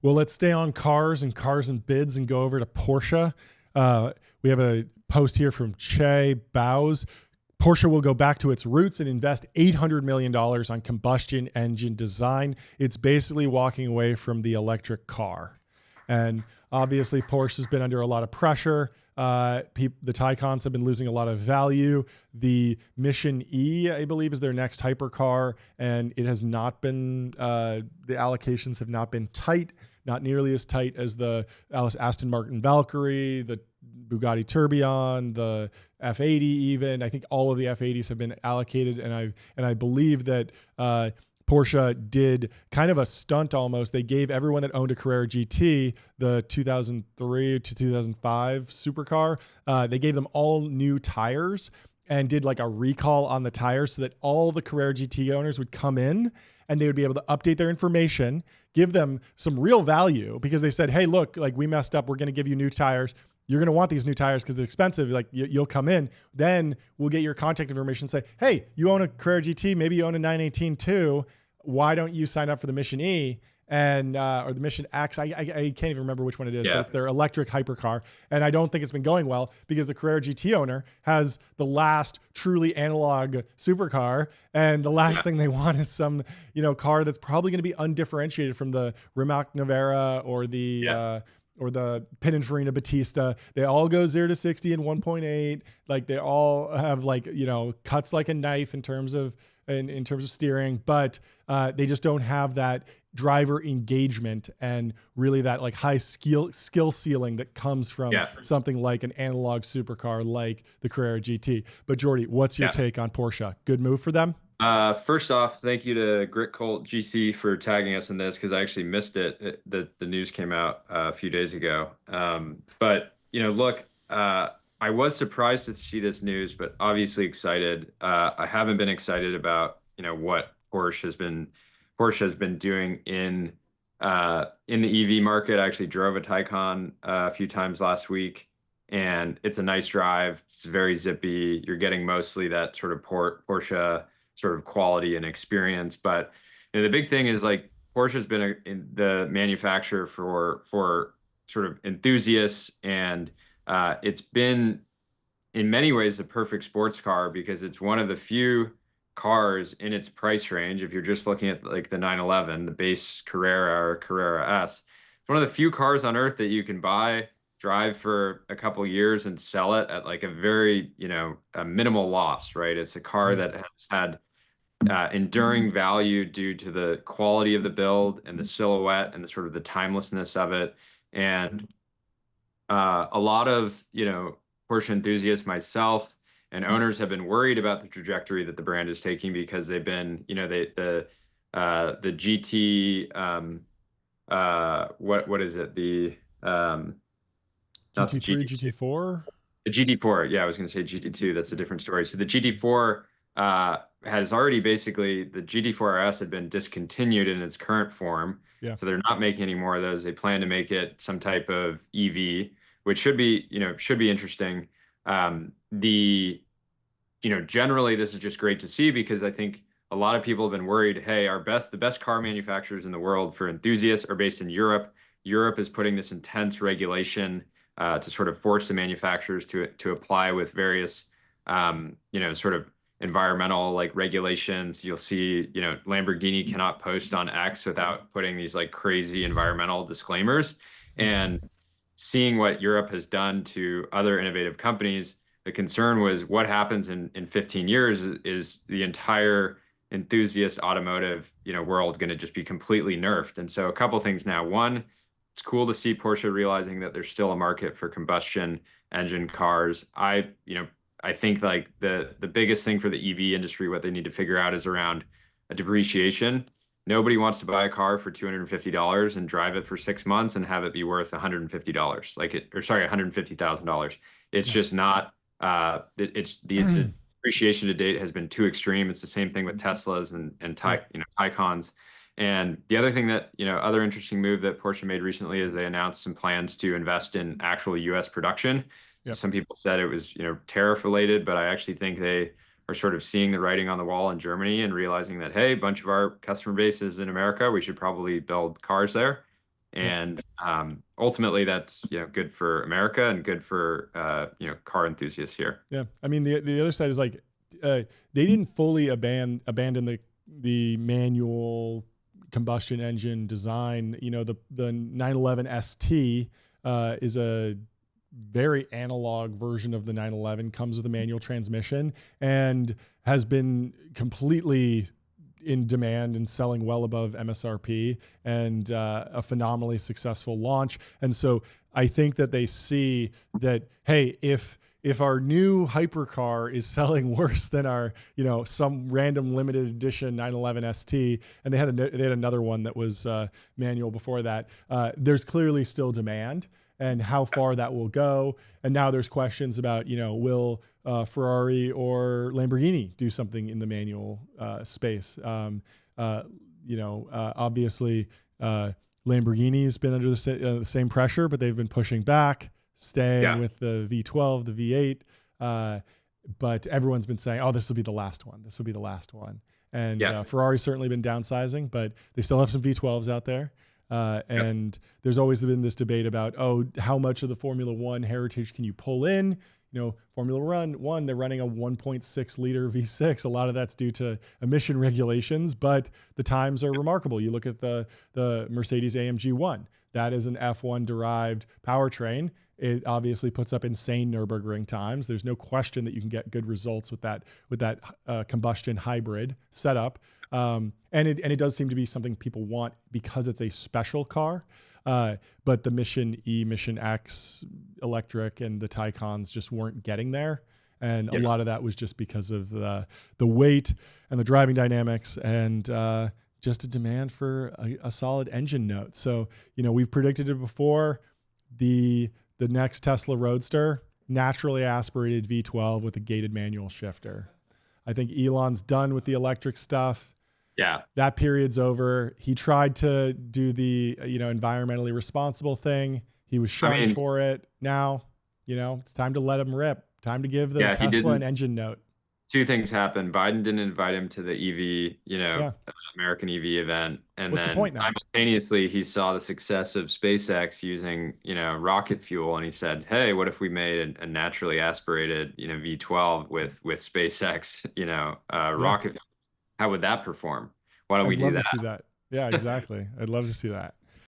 Well, let's stay on cars and bids and go over to Porsche. We have a post here from Che Bows. Porsche will go back to its roots and invest $800 million on combustion engine design. It's basically walking away from the electric car. And obviously, Porsche has been under a lot of pressure. The Taycans have been losing a lot of value. The Mission E, I believe, is their next hypercar, and it has not been, the allocations have not been tight, not nearly as tight as the Aston Martin Valkyrie, the Bugatti Tourbillon, the F80 even. I think all of the F80s have been allocated, and I believe that Porsche did kind of a stunt almost. They gave everyone that owned a Carrera GT, the 2003 to 2005 supercar, they gave them all new tires and did like a recall on the tires so that all the Carrera GT owners would come in and they would be able to update their information, give them some real value because they said, hey, look, like we messed up. We're going to give you new tires. You're going to want these new tires because they're expensive. Like you'll come in, then we'll get your contact information and say, hey, you own a Carrera GT, maybe you own a 918 too. Why don't you sign up for the Mission E and or the Mission X? I can't even remember which one it is, but it's their electric hypercar. And I don't think it's been going well because the Carrera GT owner has the last truly analog supercar, and the last thing they want is some car that's probably going to be undifferentiated from the Rimac Nevera or the Pininfarina Battista. They all go 0 to 60 in 1.8. Like they all have cuts like a knife in terms of steering, but they just don't have that driver engagement and really that like high skill ceiling that comes from something like an analog supercar like the Carrera GT. But Jordy, what's your take on Porsche? Good move for them? First off, thank you to Grit Colt GC for tagging us in this because I actually missed it. The news came out a few days ago. But look, I was surprised to see this news, but obviously excited. I haven't been excited about what Porsche has been doing in the EV market. I actually drove a Taycan a few times last week, and it's a nice drive. It's very zippy. You're getting mostly that sort of Porsche sort of quality and experience. But the big thing is like Porsche has been the manufacturer for sort of enthusiasts, and it's been in many ways the perfect sports car because it's one of the few cars in its price range. If you're just looking at like the 911, the base Carrera or Carrera S, it's one of the few cars on earth that you can buy, drive for a couple years and sell it at like a very, a minimal loss, right? It's a car that has had enduring value due to the quality of the build and the silhouette and the sort of the timelessness of it. And a lot of, Porsche enthusiasts, myself, and owners have been worried about the trajectory that the brand is taking because they've been, the GT, what is it? The not the GT3, GT4? The GT4, yeah, I was going to say GT2. That's a different story. So the GT4 has already basically, the GT4 RS had been discontinued in its current form. Yeah. So they're not making any more of those. They plan to make it some type of EV, which should be interesting. Generally this is just great to see because I think a lot of people have been worried, hey, the best car manufacturers in the world for enthusiasts are based in Europe. Europe is putting this intense regulation to sort of force the manufacturers to apply with various, sort of environmental like regulations. You'll see, Lamborghini cannot post on X without putting these like crazy environmental disclaimers. And seeing what Europe has done to other innovative companies, the concern was what happens in 15 years is the entire enthusiast automotive, world going to just be completely nerfed. And so a couple things now. One, it's cool to see Porsche realizing that there's still a market for combustion engine cars. I think like the biggest thing for the EV industry, what they need to figure out is around a depreciation. Nobody wants to buy a car for $250 and drive it for 6 months and have it be worth $150, $150,000. It's just not. It's the depreciation to date has been too extreme. It's the same thing with Teslas and Taycans. And the other thing that other interesting move that Porsche made recently is they announced some plans to invest in actual U.S. production. So some people said it was tariff related, but I actually think they are sort of seeing the writing on the wall in Germany and realizing that, hey, a bunch of our customer base is in America. We should probably build cars there. Yeah. And ultimately, that's good for America and good for car enthusiasts here. Yeah. I mean, the other side is like, they didn't fully abandon the manual combustion engine design. You know, the 911 ST is a very analog version of the 911, comes with a manual transmission, and has been completely in demand and selling well above MSRP, and a phenomenally successful launch. And so I think that they see that, hey, if our new hypercar is selling worse than our, some random limited edition 911 ST, and they had another one that was manual before that, there's clearly still demand, and how far that will go. And now there's questions about, will Ferrari or Lamborghini do something in the manual space? Obviously, Lamborghini has been under the same pressure, but they've been pushing back, staying with the V12, the V8. But everyone's been saying, oh, this will be the last one. This will be the last one. And Ferrari's certainly been downsizing, but they still have some V12s out there. And there's always been this debate about, how much of the Formula One heritage can you pull in? Formula One, they're running a 1.6 liter V6. A lot of that's due to emission regulations, but the times are remarkable. You look at the Mercedes AMG 1. That is an F1 derived powertrain. It obviously puts up insane Nürburgring times. There's no question that you can get good results with that combustion hybrid setup. And it does seem to be something people want because it's a special car. But the Mission E, Mission X electric and the Taycans just weren't getting there. And a lot of that was just because of the weight and the driving dynamics, and just a demand for a solid engine note. So, we've predicted it before. The next Tesla Roadster, naturally aspirated V12 with a gated manual shifter. I think Elon's done with the electric stuff. Yeah. That period's over. He tried to do the, environmentally responsible thing. He was shunned for it. Now, it's time to let him rip. Time to give the Tesla an engine note. Two things happened. Biden didn't invite him to the EV, American EV event. And what's then the point now? Simultaneously, he saw the success of SpaceX using, rocket fuel. And he said, hey, what if we made a naturally aspirated, V12 with SpaceX, rocket fuel? How would that perform? Why don't we do that? I'd love to see that. Yeah, exactly. I'd love to see that.